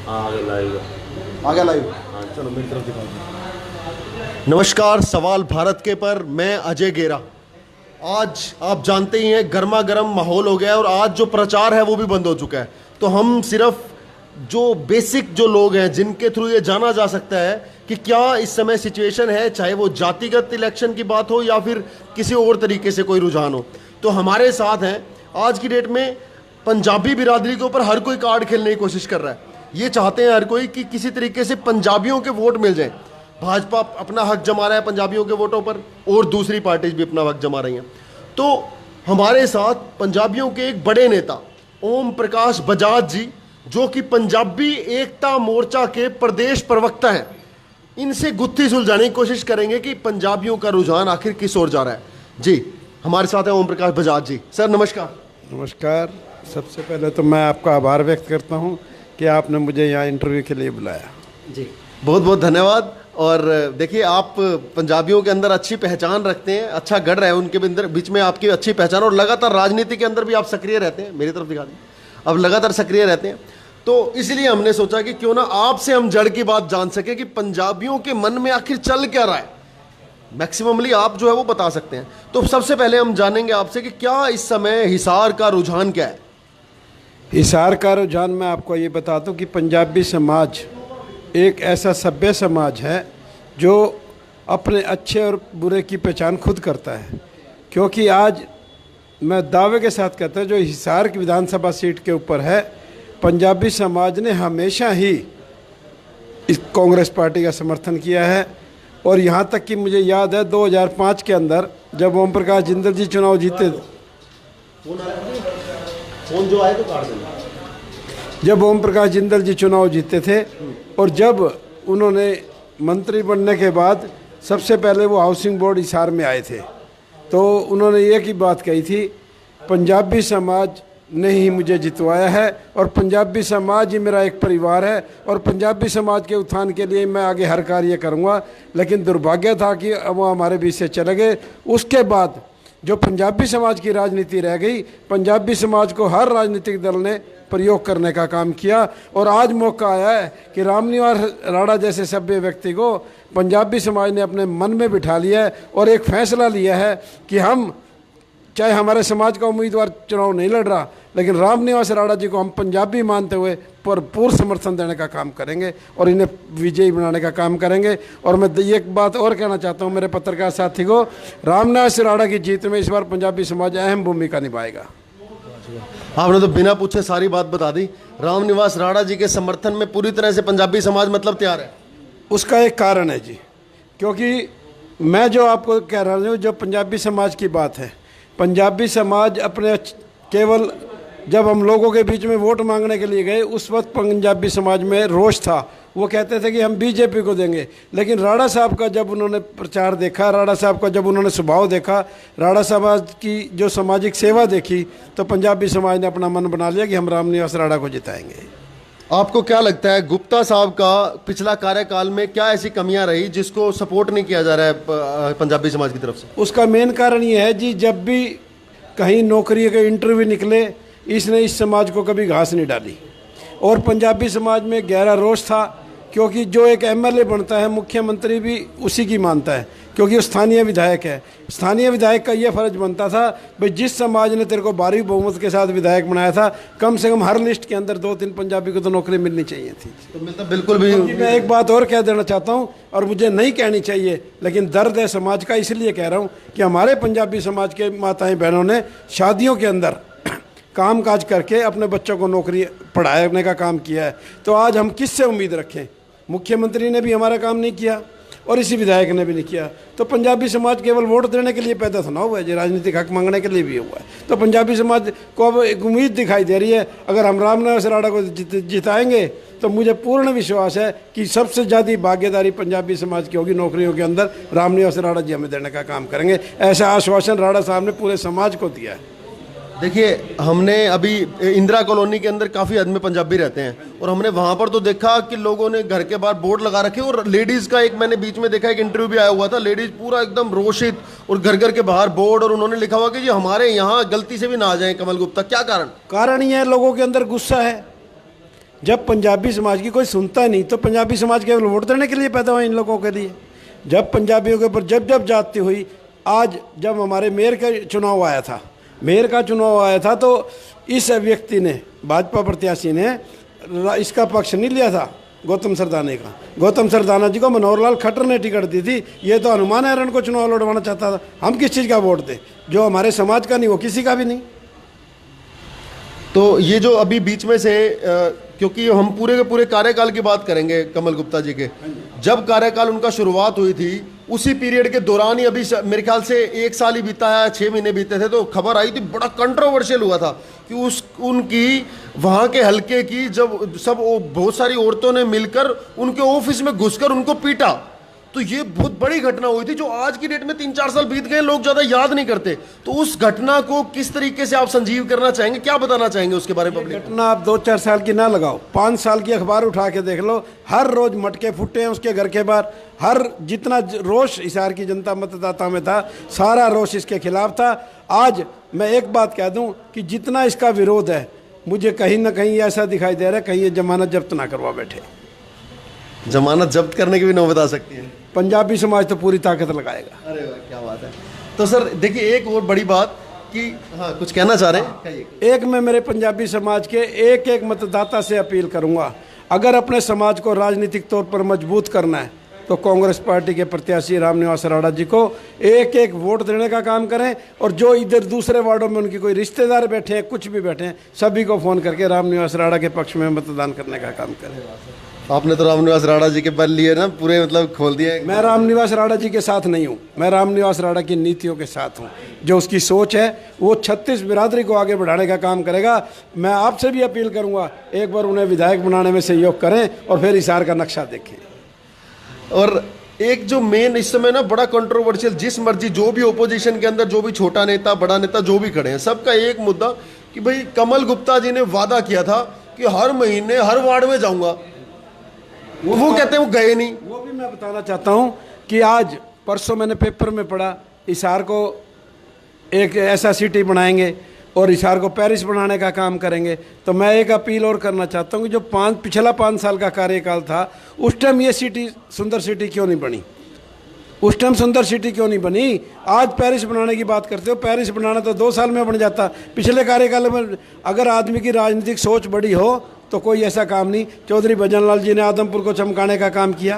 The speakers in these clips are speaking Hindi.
आगे लाइव। आ गया लाइव। चलो मेरी तरफ दिखाओ जी। नमस्कार, सवाल भारत के पर मैं अजय गेरा। आज आप जानते ही हैं गर्मा गर्म माहौल हो गया है और आज जो प्रचार है वो भी बंद हो चुका है। तो हम सिर्फ जो बेसिक जो लोग हैं जिनके थ्रू ये जाना जा सकता है कि क्या इस समय सिचुएशन है, चाहे वो जातिगत इलेक्शन की बात हो या फिर किसी और तरीके से कोई रुझान हो, तो हमारे साथ हैं आज की डेट में पंजाबी बिरादरी के ऊपर हर कोई कार्ड खेलने की कोशिश कर रहा है। ये चाहते हैं हर कोई कि किसी तरीके से पंजाबियों के वोट मिल जाए। भाजपा अपना हक जमा रहा है पंजाबियों के वोटों पर और दूसरी पार्टीज भी अपना हक जमा रही हैं। तो हमारे साथ पंजाबियों के एक बड़े नेता ओम प्रकाश बजाज जी, जो कि पंजाबी एकता मोर्चा के प्रदेश प्रवक्ता हैं, इनसे गुत्थी सुलझाने की कोशिश करेंगे कि पंजाबियों का रुझान आखिर किस ओर जा रहा है। जी हमारे साथ है ओम प्रकाश बजाज जी। सर नमस्कार। नमस्कार। सबसे पहले तो मैं आपका आभार व्यक्त करता हूं कि आपने मुझे यहाँ इंटरव्यू के लिए बुलाया। जी बहुत बहुत धन्यवाद। और देखिए, आप पंजाबियों के अंदर अच्छी पहचान रखते हैं, अच्छा गढ़ रहे हैं उनके अंदर, बीच में आपकी अच्छी पहचान, और लगातार राजनीति के अंदर भी आप सक्रिय रहते हैं। मेरी तरफ दिखा दें, अब लगातार सक्रिय रहते हैं। तो इसलिए हमने सोचा कि क्यों ना आपसे हम जड़ की बात जान सके कि पंजाबियों के मन में आखिर चल क्या रहा है। मैक्सिममली आप जो है वो बता सकते हैं। तो सबसे पहले हम जानेंगे आपसे कि क्या इस समय हिसार का रुझान क्या है। हिसार का रुझान मैं आपको ये बता दूं कि पंजाबी समाज एक ऐसा सभ्य समाज है जो अपने अच्छे और बुरे की पहचान खुद करता है। क्योंकि आज मैं दावे के साथ कहता हूँ जो हिसार की विधानसभा सीट के ऊपर है, पंजाबी समाज ने हमेशा ही इस कांग्रेस पार्टी का समर्थन किया है। और यहाँ तक कि मुझे याद है 2005 के अंदर जब ओम प्रकाश जिंदल जी चुनाव जीते, फोन जो आए तो काट देना। जब ओम प्रकाश जिंदल जी चुनाव जीते थे और जब उन्होंने मंत्री बनने के बाद सबसे पहले वो हाउसिंग बोर्ड हिसार में आए थे, तो उन्होंने एक ही बात कही थी, पंजाबी समाज ने ही मुझे जितवाया है और पंजाबी समाज ही मेरा एक परिवार है और पंजाबी समाज के उत्थान के लिए मैं आगे हर कार्य करूँगा। लेकिन दुर्भाग्य था कि वो हमारे बीच से चले गए। उसके बाद जो पंजाबी समाज की राजनीति रह गई, पंजाबी समाज को हर राजनीतिक दल ने प्रयोग करने का काम किया। और आज मौका आया है कि रामनिवास राणा जैसे सभ्य व्यक्ति को पंजाबी समाज ने अपने मन में बिठा लिया है और एक फैसला लिया है कि हम, चाहे हमारे समाज का उम्मीदवार चुनाव नहीं लड़ रहा, लेकिन रामनिवास राणा जी को हम पंजाबी मानते हुए भरपूर समर्थन देने का काम करेंगे और इन्हें विजयी बनाने का काम करेंगे। और मैं एक बात और कहना चाहता हूं मेरे पत्रकार साथी को, रामनिवास राणा की जीत में इस बार पंजाबी समाज अहम भूमिका निभाएगा। आपने तो बिना पूछे सारी बात बता दी। रामनिवास राणा जी के समर्थन में पूरी तरह से पंजाबी समाज मतलब तैयार है। उसका एक कारण है जी, क्योंकि मैं जो आपको कह रहा हूँ, जो पंजाबी समाज की बात है, पंजाबी समाज अपने केवल जब हम लोगों के बीच में वोट मांगने के लिए गए उस वक्त पंजाबी समाज में रोष था। वो कहते थे कि हम बीजेपी को देंगे। लेकिन राणा साहब का जब उन्होंने प्रचार देखा, राणा साहब का जब उन्होंने स्वभाव देखा, राणा साहब की जो सामाजिक सेवा देखी, तो पंजाबी समाज ने अपना मन बना लिया कि हम रामनिवास राणा को जिताएंगे। आपको क्या लगता है गुप्ता साहब का पिछला कार्यकाल में क्या ऐसी कमियां रही जिसको सपोर्ट नहीं किया जा रहा है पंजाबी समाज की तरफ से? उसका मेन कारण ये है जी, जब भी कहीं नौकरी के इंटरव्यू निकले, इसने इस समाज को कभी घास नहीं डाली। और पंजाबी समाज में गहरा रोष था, क्योंकि जो एक एमएलए बनता है मुख्यमंत्री भी उसी की मानता है, क्योंकि वो स्थानीय विधायक है। स्थानीय विधायक का ये फर्ज बनता था भाई, जिस समाज ने तेरे को भारी बहुमत के साथ विधायक बनाया था, कम से कम हर लिस्ट के अंदर 2-3 पंजाबी को तो नौकरी मिलनी चाहिए थी। तो मिलता बिल्कुल भी। मैं एक बात और कह देना चाहता हूँ, और मुझे नहीं कहनी चाहिए, लेकिन दर्द है समाज का, इसलिए कह रहा हूँ कि हमारे पंजाबी समाज के माताएं बहनों ने शादियों के अंदर काम काज करके अपने बच्चों को नौकरी पढ़ाने का काम किया है। तो आज हम किससे उम्मीद रखें? मुख्यमंत्री ने भी हमारा काम नहीं किया और इसी विधायक ने भी नहीं किया। तो पंजाबी समाज केवल वोट देने के लिए पैदा तो ना हुआ है, राजनीतिक हक मांगने के लिए भी हुआ है। तो पंजाबी समाज को अब एक उम्मीद दिखाई दे रही है, अगर हम रामनिवास राणा को जिताएंगे तो मुझे पूर्ण विश्वास है कि सबसे ज़्यादा भागीदारी पंजाबी समाज की होगी नौकरियों के अंदर। रामनिवास राणा जी हमें देने का काम करेंगे, ऐसा आश्वासन राणा साहब ने पूरे समाज को दिया है। देखिए, हमने अभी इंदिरा कॉलोनी के अंदर काफ़ी आदमी पंजाबी रहते हैं और हमने वहाँ पर तो देखा कि लोगों ने घर के बाहर बोर्ड लगा रखे, और लेडीज़ का एक मैंने बीच में देखा, एक इंटरव्यू भी आया हुआ था, लेडीज़ पूरा एकदम रोषित और घर घर के बाहर बोर्ड, और उन्होंने लिखा हुआ कि जी हमारे यहाँ गलती से भी ना आ जाए कमल गुप्ता। क्या कारण? कारण ये है, लोगों के अंदर गुस्सा है। जब पंजाबी समाज की कोई सुनता नहीं तो पंजाबी समाज केवल वोट देने के लिए पैदा हुआ इन लोगों के लिए। जब पंजाबियों के ऊपर जब जब जाती हुई, आज जब हमारे मेयर का चुनाव आया था तो इस व्यक्ति ने, भाजपा प्रत्याशी ने इसका पक्ष नहीं लिया था, गौतम सरदाने का। गौतम सरदाना जी को मनोहर लाल खट्टर ने टिकट दी थी। ये तो हनुमान हैरन को चुनाव लड़वाना चाहता था। हम किस चीज़ का वोट दें? जो हमारे समाज का नहीं वो किसी का भी नहीं। तो ये जो अभी बीच में से क्योंकि हम पूरे के पूरे कार्यकाल की बात करेंगे कमल गुप्ता जी के, जब कार्यकाल उनका शुरुआत हुई थी उसी पीरियड के दौरान ही, अभी मेरे ख्याल से 1 साल ही बीता है, 6 महीने बीते थे, तो खबर आई थी, बड़ा कंट्रोवर्शियल हुआ था कि उनकी वहाँ के हलके की जब बहुत सारी औरतों ने मिलकर उनके ऑफिस में घुसकर उनको पीटा, तो ये बहुत बड़ी घटना हुई थी जो आज की डेट में 3-4 साल बीत गए, लोग ज़्यादा याद नहीं करते। तो उस घटना को किस तरीके से आप संजीव करना चाहेंगे, क्या बताना चाहेंगे उसके बारे में? घटना आप 2-4 साल की ना लगाओ, 5 साल की अखबार उठा के देख लो, हर रोज मटके फुटे हैं उसके घर के बाहर। हर जितना रोष हिसार की जनता मतदाता में था, सारा रोष इसके खिलाफ था। आज मैं एक बात कह दूं कि जितना इसका विरोध है, मुझे कहीं ना कहीं ऐसा दिखाई दे रहा है कहीं ये जमानत जब्त ना करवा बैठे। जमानत जब्त करने की भी नौबत आ सकती है। पंजाबी समाज तो पूरी ताकत लगाएगा। अरे वाह, क्या बात है। तो सर देखिए, एक और बड़ी बात कि हाँ, कुछ कहना चाह रहे हैं? एक मैं मेरे पंजाबी समाज के एक एक मतदाता से अपील करूंगा, अगर अपने समाज को राजनीतिक तौर पर मजबूत करना है तो कांग्रेस पार्टी के प्रत्याशी रामनिवास राणा जी को एक एक वोट देने का काम करें, और जो इधर दूसरे वार्डों में उनकी कोई रिश्तेदार बैठे हैं, कुछ भी बैठे हैं, सभी को फ़ोन करके रामनिवास राणा के पक्ष में मतदान करने का काम करें। आपने तो रामनिवास राणा जी के बल लिए ना, पूरे मतलब खोल दिए। मैं रामनिवास राणा जी के साथ नहीं हूँ, मैं रामनिवास राणा की नीतियों के साथ हूँ। जो उसकी सोच है वो 36 बिरादरी को आगे बढ़ाने का काम करेगा। मैं आपसे भी अपील करूँगा, एक बार उन्हें विधायक बनाने में सहयोग करें और फिर हिसार का नक्शा देखें। और एक जो मेन इस समय ना बड़ा कंट्रोवर्शियल, जिस मर्जी जो भी ओपोजिशन के अंदर जो भी छोटा नेता बड़ा नेता जो भी खड़े हैं, सबका एक मुद्दा कि भाई कमल गुप्ता जी ने वादा किया था कि हर महीने हर वार्ड में जाऊंगा, वो कहते हैं वो गए नहीं। वो भी मैं बताना चाहता हूँ कि आज परसों मैंने पेपर में पढ़ा, हिसार को एक ऐसा सिटी बनाएंगे और हिसार को पेरिस बनाने का काम करेंगे। तो मैं एक अपील और करना चाहता हूँ कि जो पिछला 5 साल का कार्यकाल था, उस टाइम ये सिटी सुंदर सिटी क्यों नहीं बनी? उस टाइम सुंदर सिटी क्यों नहीं बनी? आज पेरिस बनाने की बात करते हो, पेरिस बनाना तो 2 साल में बन जाता। पिछले कार्यकाल में अगर आदमी की राजनीतिक सोच बड़ी हो तो कोई ऐसा काम नहीं। चौधरी भजनलाल जी ने आदमपुर को चमकाने का काम किया।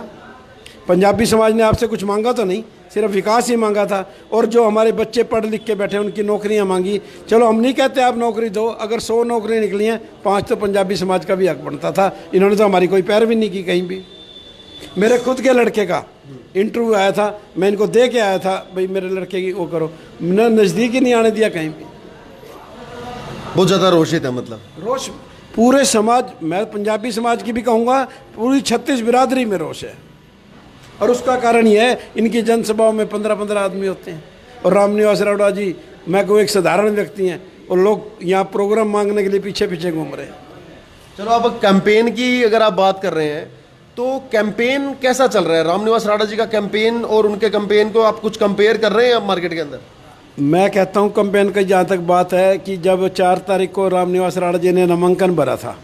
पंजाबी समाज ने आपसे कुछ मांगा तो नहीं, सिर्फ विकास ही मांगा था। और जो हमारे बच्चे पढ़ लिख के बैठे उनकी नौकरियां मांगी। चलो हम नहीं कहते आप नौकरी दो, अगर 100 नौकरी निकली हैं, 5 तो पंजाबी समाज का भी हक बनता था। इन्होंने तो हमारी कोई पैरवी नहीं की कहीं भी। मेरे खुद के लड़के का इंटरव्यू आया था, मैं इनको दे के आया था, भाई मेरे लड़के की वो करो, न नज़दीक ही नहीं आने दिया कहीं भी। बहुत ज़्यादा रोषित है, मतलब रोष पूरे समाज, मैं पंजाबी समाज की भी कहूँगा, पूरी 36 बिरादरी में रोष है। और उसका कारण यह है, इनकी जनसभाओं में 15-15 आदमी होते हैं। और रामनिवास राणा जी, मैं को एक साधारण व्यक्ति हैं और लोग यहाँ प्रोग्राम मांगने के लिए पीछे पीछे घूम रहे हैं। चलो, अब कैंपेन की अगर आप बात कर रहे हैं तो कैंपेन कैसा चल रहा है? रामनिवास राणा जी का कैंपेन और उनके कैंपेन को आप कुछ कंपेयर कर रहे हैं आप मार्केट के अंदर? मैं कहता हूं कैंपेन की जहाँ तक बात है कि जब 4 तारीख को रामनिवास राणा जी ने नामांकन भरा था,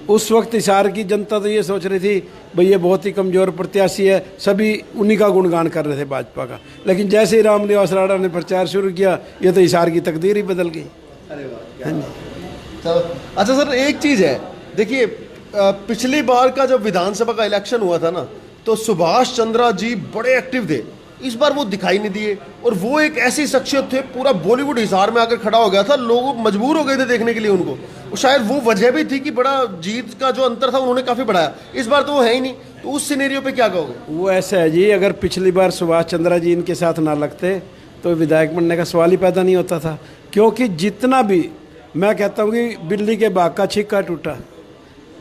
उस वक्त हिसार की जनता तो ये सोच रही थी भाई ये बहुत ही कमज़ोर प्रत्याशी है, सभी उन्हीं का गुणगान कर रहे थे भाजपा का। लेकिन जैसे ही रामनिवास राणा ने प्रचार शुरू किया, ये तो हिसार की तकदीर ही बदल गई। अरे वाह, चलो। अच्छा सर, एक चीज़ है, देखिए पिछली बार का जब विधानसभा का इलेक्शन हुआ था ना, तो सुभाष चंद्रा जी बड़े एक्टिव थे। इस बार वो दिखाई नहीं दिए, और वो एक ऐसी शख्सियत थे, पूरा बॉलीवुड हिसार में आकर खड़ा हो गया था, लोग मजबूर हो गए थे देखने के लिए उनको। और शायद वो वजह भी थी कि बड़ा जीत का जो अंतर था उन्होंने काफ़ी बढ़ाया। इस बार तो वो है ही नहीं, तो उस सिनेरियो पे क्या कहोगे? वो ऐसा है जी, अगर पिछली बार सुभाष चंद्रा जी इनके साथ ना लगते तो विधायक बनने का सवाल ही पैदा नहीं होता था। क्योंकि जितना भी, मैं कहता हूँ कि बिल्ली के बाग का छिक्का टूटा,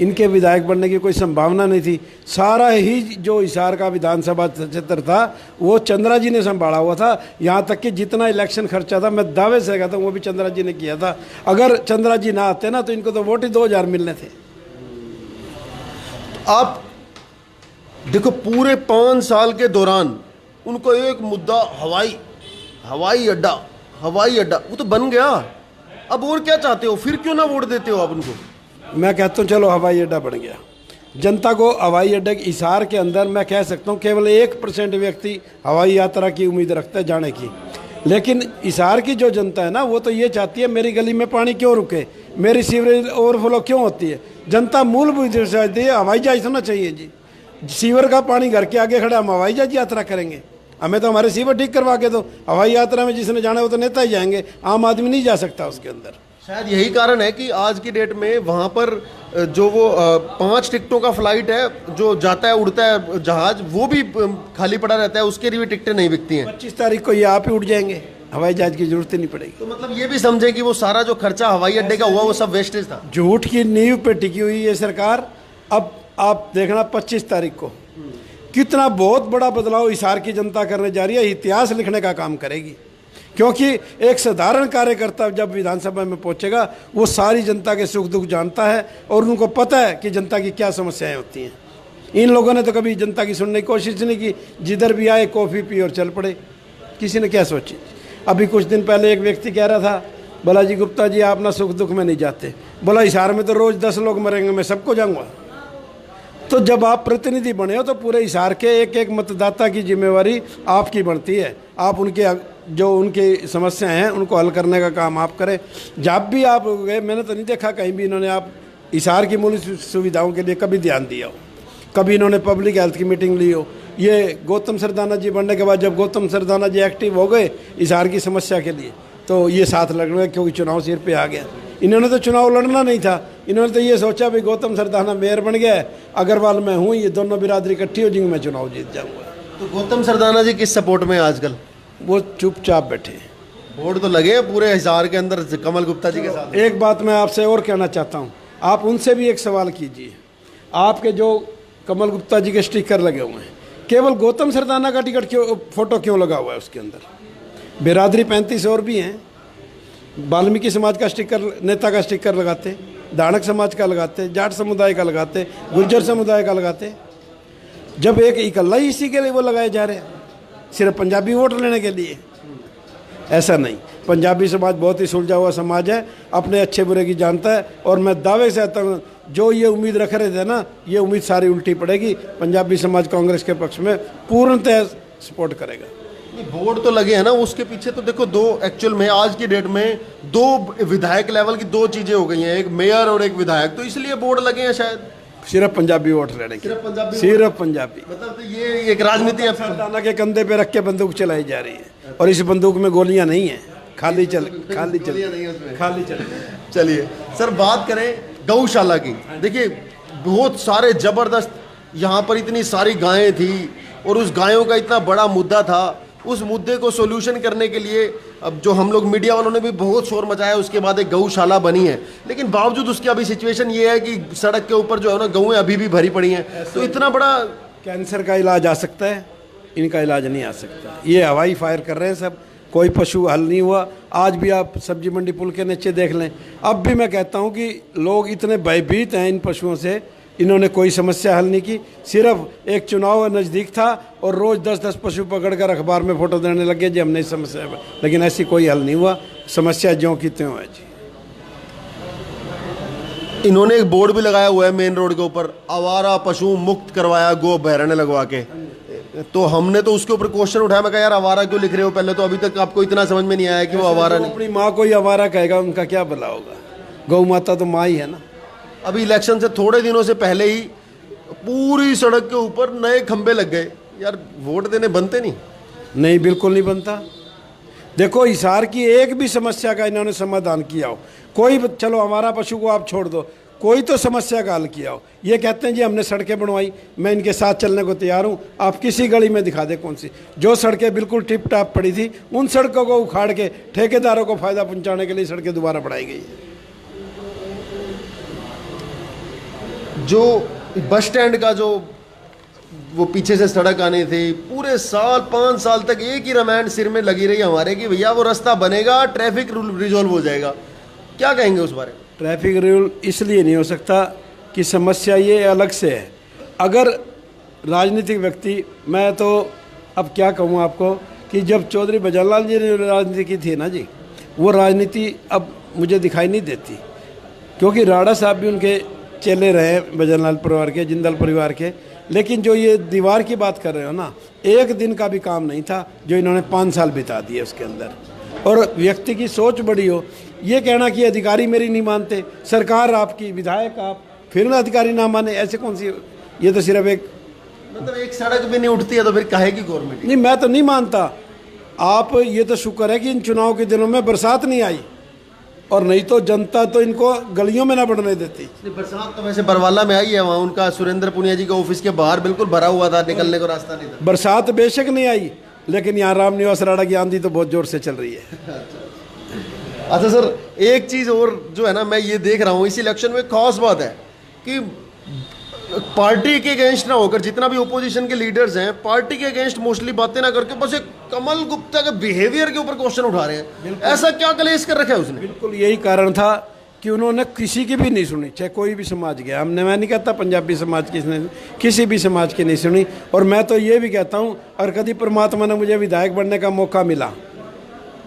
इनके विधायक बनने की कोई संभावना नहीं थी। सारा ही जो हिसार का विधानसभा क्षेत्र था वो चंद्रा जी ने संभाला हुआ था। यहाँ तक कि जितना इलेक्शन खर्चा था, मैं दावे से कहता हूँ वो भी चंद्रा जी ने किया था। अगर चंद्रा जी ना आते ना तो इनको तो वोट ही 2000 मिलने थे। आप देखो, पूरे 5 साल के दौरान उनको एक मुद्दा हवाई अड्डा वो तो बन गया। अब और क्या चाहते हो? फिर क्यों ना वोट देते हो आप उनको? मैं कहता हूँ चलो हवाई अड्डा बन गया, जनता को हवाई अड्डे के हिसार के अंदर मैं कह सकता हूँ केवल 1% व्यक्ति हवाई यात्रा की उम्मीद रखता है जाने की। लेकिन हिसार की जो जनता है ना, वो तो ये चाहती है मेरी गली में पानी क्यों रुके, मेरी सीवरेज ओवरफ्लो क्यों होती है। जनता मूलभूत चाहती है हवाई जहाज होना चाहिए जी। सीवर का पानी घर के आगे खड़ा, हम हवाई जहाज यात्रा करेंगे? हमें तो हमारे सीवर ठीक करवा के दो। हवाई यात्रा में जिसने जाना है वो तो नेता ही जाएंगे, आम आदमी नहीं जा सकता उसके अंदर। शायद यही कारण है कि आज की डेट में वहाँ पर जो वो 5 टिकटों का फ्लाइट है जो जाता है उड़ता है जहाज, वो भी खाली पड़ा रहता है, उसके लिए भी टिकटें नहीं बिकती हैं। 25 तारीख को ये आप ही उठ जाएंगे, हवाई जहाज की जरूरत ही नहीं पड़ेगी। तो मतलब ये भी समझे कि वो सारा जो खर्चा हवाई अड्डे का हुआ वो सब वेस्टेज था। झूठ की नींव पे टिकी हुई है सरकार। अब आप देखना 25 तारीख को कितना बहुत बड़ा बदलाव हिसार की जनता करने जा रही है, इतिहास लिखने का काम करेगी। क्योंकि एक साधारण कार्यकर्ता जब विधानसभा में पहुंचेगा वो सारी जनता के सुख दुख जानता है और उनको पता है कि जनता की क्या समस्याएं होती हैं। इन लोगों ने तो कभी जनता की सुनने की कोशिश नहीं की, जिधर भी आए कॉफ़ी पी और चल पड़े। किसी ने क्या सोची? अभी कुछ दिन पहले एक व्यक्ति कह रहा था, बोला जी गुप्ता जी आप ना सुख दुख में नहीं जाते। बोला हिसार में तो रोज़ 10 लोग मरेंगे, मैं सबको जाऊँगा। तो जब आप प्रतिनिधि बने हो तो पूरे हिसार के एक एक मतदाता की जिम्मेवारी आपकी बनती है। आप उनके जो उनकी समस्याएं हैं उनको हल करने का काम आप करें। जब भी आप गए, मैंने तो नहीं देखा कहीं भी इन्होंने आप हिसार की मूलभूत सुविधाओं के लिए कभी ध्यान दिया हो, कभी इन्होंने पब्लिक हेल्थ की मीटिंग ली हो। ये गौतम सरदाना जी बनने के बाद जब गौतम सरदाना जी एक्टिव हो गए हिसार की समस्या के लिए, तो ये साथ लड़ गए क्योंकि चुनाव सिर पे आ गया। इन्होंने तो चुनाव लड़ना नहीं था, इन्होंने तो ये सोचा भाई गौतम सरदाना मेयर बन गया है, अग्रवाल मैं हूँ, ये दोनों बिरादरी इकट्ठी हो जाएंगी, मैं चुनाव जीत जाऊँगा। तो गौतम सरदाना जी किस सपोर्ट में आजकल? वो चुपचाप बैठे। वोट तो लगे पूरे हिसार के अंदर कमल गुप्ता जी के साथ। एक बात मैं आपसे और कहना चाहता हूँ, आप उनसे भी एक सवाल कीजिए। आपके जो कमल गुप्ता जी के स्टिकर लगे हुए हैं, केवल गौतम सरदाना का टिकट क्यों, फोटो क्यों लगा हुआ है उसके अंदर? बिरादरी 35 और भी हैं। वाल्मीकि समाज का स्टिकर, नेता का स्टिकर लगाते, दानक समाज का लगाते, जाट समुदाय का लगाते, गुर्जर समुदाय का लगाते। जब एक इकल्ला ही इसी के लिए वो लगाए जा रहे हैं, सिर्फ पंजाबी वोट लेने के लिए। ऐसा नहीं, पंजाबी समाज बहुत ही सुलझा हुआ समाज है, अपने अच्छे बुरे की जानता है। और मैं दावे से आता हूँ जो ये उम्मीद रख रहे थे ना, ये उम्मीद सारी उल्टी पड़ेगी। पंजाबी समाज कांग्रेस के पक्ष में पूर्णतः सपोर्ट करेगा। बोर्ड तो लगे हैं ना, उसके पीछे तो देखो दो, एक्चुअल में आज की डेट में 2 विधायक लेवल की 2 चीजें हो गई हैं, एक मेयर और एक विधायक, तो इसलिए बोर्ड लगे हैं शायद। सिर्फ पंजाबी वोट लेने के, सिर्फ पंजाबी। मतलब तो ये एक राजनीति है। सरदाना के कंधे पे रख के बंदूक चलाई जा रही है और इस बंदूक में गोलियां नहीं है, खाली चल। चलिए सर, बात करें गौशाला की। देखिए बहुत सारे जबरदस्त यहाँ पर इतनी सारी गायें थी और उस गायों का इतना बड़ा मुद्दा था। उस मुद्दे को सोल्यूशन करने के लिए अब जो हम लोग मीडिया वालों ने भी बहुत शोर मचाया, उसके बाद एक गौशाला बनी है। लेकिन बावजूद उसकी अभी सिचुएशन ये है कि सड़क के ऊपर जो है ना गौएं अभी भी भरी पड़ी हैं। तो इतना बड़ा कैंसर का इलाज आ सकता है, इनका इलाज नहीं आ सकता। ये हवाई फायर कर रहे हैं सब, कोई पशु हल नहीं हुआ। आज भी आप सब्जी मंडी पुल के नीचे देख लें, अब भी मैं कहता हूँ कि लोग इतने भयभीत हैं इन पशुओं से, इन्होंने कोई समस्या हल नहीं की। सिर्फ एक चुनाव नज़दीक था और रोज़ 10-10 पशु पकड़कर अखबार में फ़ोटो देने लगे जी हमने समस्या, लेकिन ऐसी कोई हल नहीं हुआ। समस्या ज्यों की त्यों है जी। इन्होंने एक बोर्ड भी लगाया हुआ है मेन रोड के ऊपर, आवारा पशु मुक्त करवाया गो अभयारण्य लगवा के। तो हमने तो उसके ऊपर क्वेश्चन उठाया, मैं कहा यार आवारा क्यों लिख रहे हो? पहले तो अभी तक आपको इतना समझ में नहीं आया कि वो आवारा नहीं। अपनी माँ को ही आवारा कहेगा, उनका क्या भला होगा? गौ माता तो माँ ही है ना। अभी इलेक्शन से थोड़े दिनों से पहले ही पूरी सड़क के ऊपर नए खंबे लग गए। यार वोट देने बनते नहीं? नहीं, बिल्कुल नहीं बनता। देखो हिसार की एक भी समस्या का इन्होंने समाधान किया हो कोई, चलो हमारा पशु को आप छोड़ दो, कोई तो समस्या का हल किया हो। ये कहते हैं जी हमने सड़कें बनवाई, मैं इनके साथ चलने को तैयार हूँ। आप किसी गली में दिखा दे कौन सी, जो सड़कें बिल्कुल टिप टाप पड़ी थी उन सड़कों को उखाड़ के ठेकेदारों को फ़ायदा पहुँचाने के लिए सड़कें दोबारा बढ़ाई गई है। जो बस स्टैंड का जो वो पीछे से सड़क आनी थी, पूरे साल 5 साल तक एक ही रामायण सिर में लगी रही हमारे कि भैया वो रास्ता बनेगा, ट्रैफिक रिजॉल्व हो जाएगा। क्या कहेंगे उस बारे में? ट्रैफिक रूल इसलिए नहीं हो सकता कि समस्या ये अलग से है। अगर राजनीतिक व्यक्ति, मैं तो अब क्या कहूँ आपको कि जब चौधरी बजालाल जी ने राजनीति की थी ना जी, वो राजनीति अब मुझे दिखाई नहीं देती। क्योंकि राणा साहब भी उनके चेले रहे, भजनलाल परिवार के, जिंदल परिवार के। लेकिन जो ये दीवार की बात कर रहे हो ना, एक दिन का भी काम नहीं था जो इन्होंने 5 साल बिता दिए उसके अंदर। और व्यक्ति की सोच बड़ी हो, ये कहना कि अधिकारी मेरी नहीं मानते, सरकार आपकी, विधायक आप, फिर ना अधिकारी ना माने, ऐसे कौन सी, ये तो सिर्फ एक, मतलब एक सड़क भी नहीं उठती है तो फिर कहेगी गवर्नमेंट। नहीं मैं तो नहीं मानता। आप ये तो शुक्र है कि इन चुनाव के दिनों में बरसात नहीं आई, और नहीं तो जनता तो इनको गलियों में ना बढ़ने देती। बरसात तो वैसे बरवाला में आई है, वहाँ उनका सुरेंद्र पुनिया जी का ऑफिस के बाहर बिल्कुल भरा हुआ था, निकलने को रास्ता नहीं था। बरसात बेशक नहीं आई, लेकिन यहाँ रामनिवास राणा की आंधी तो बहुत जोर से चल रही है। अच्छा सर, एक चीज़ और जो है ना, मैं ये देख रहा हूँ इस इलेक्शन में खास बात है कि पार्टी के अगेंस्ट ना होकर, जितना भी ओपोजिशन के लीडर्स हैं, पार्टी के अगेंस्ट मोस्टली बातें ना करके बस एक कमल गुप्ता के बिहेवियर के ऊपर क्वेश्चन उठा रहे हैं। ऐसा क्या कलेश कर रखा है उसने? बिल्कुल यही कारण था कि उन्होंने किसी की भी नहीं सुनी, चाहे कोई भी समाज गया। मैं नहीं कहता पंजाबी समाज की, किसी भी समाज की नहीं सुनी। और मैं तो ये भी कहता हूँ, और कभी परमात्मा ने मुझे विधायक बनने का मौका मिला,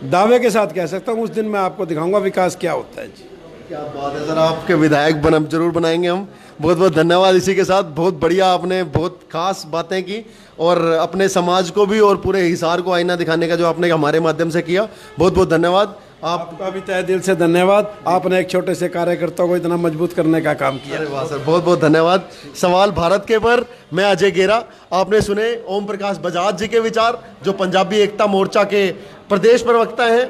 दावे के साथ कह सकता हूँ, उस दिन मैं आपको दिखाऊंगा विकास क्या होता है जी। क्या बात है सर, आपके विधायक बन जरूर बनाएंगे हम। बहुत बहुत धन्यवाद। इसी के साथ बहुत बढ़िया, आपने बहुत खास बातें की और अपने समाज को भी और पूरे हिसार को आईना दिखाने का जो आपने हमारे माध्यम से किया, बहुत बहुत धन्यवाद। आपका भी तहे दिल से धन्यवाद। आपने एक छोटे से कार्यकर्ता को इतना मजबूत करने का काम किया। अरे वाह सर, बहुत बहुत धन्यवाद। सवाल भारत के पर मैं अजय गेरा। आपने सुने ओम प्रकाश बजाज जी के विचार, जो पंजाबी एकता मोर्चा के प्रदेश प्रवक्ता हैं।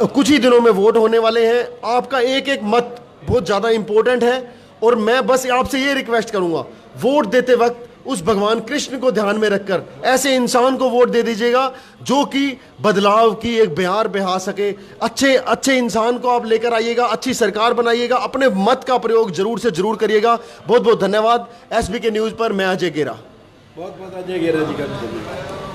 कुछ ही दिनों में वोट होने वाले हैं। आपका एक एक मत बहुत ज़्यादा इंपॉर्टेंट है और मैं बस आपसे ये रिक्वेस्ट करूंगा, वोट देते वक्त उस भगवान कृष्ण को ध्यान में रखकर ऐसे इंसान को वोट दे दीजिएगा जो कि बदलाव की एक बयार बहा सके। अच्छे इंसान को आप लेकर आइएगा, अच्छी सरकार बनाइएगा, अपने मत का प्रयोग जरूर से जरूर करिएगा। बहुत बहुत धन्यवाद। SBK न्यूज़ पर मैं अजय गेरा। बहुत बहुत अजय गेरा जी का धन्यवाद।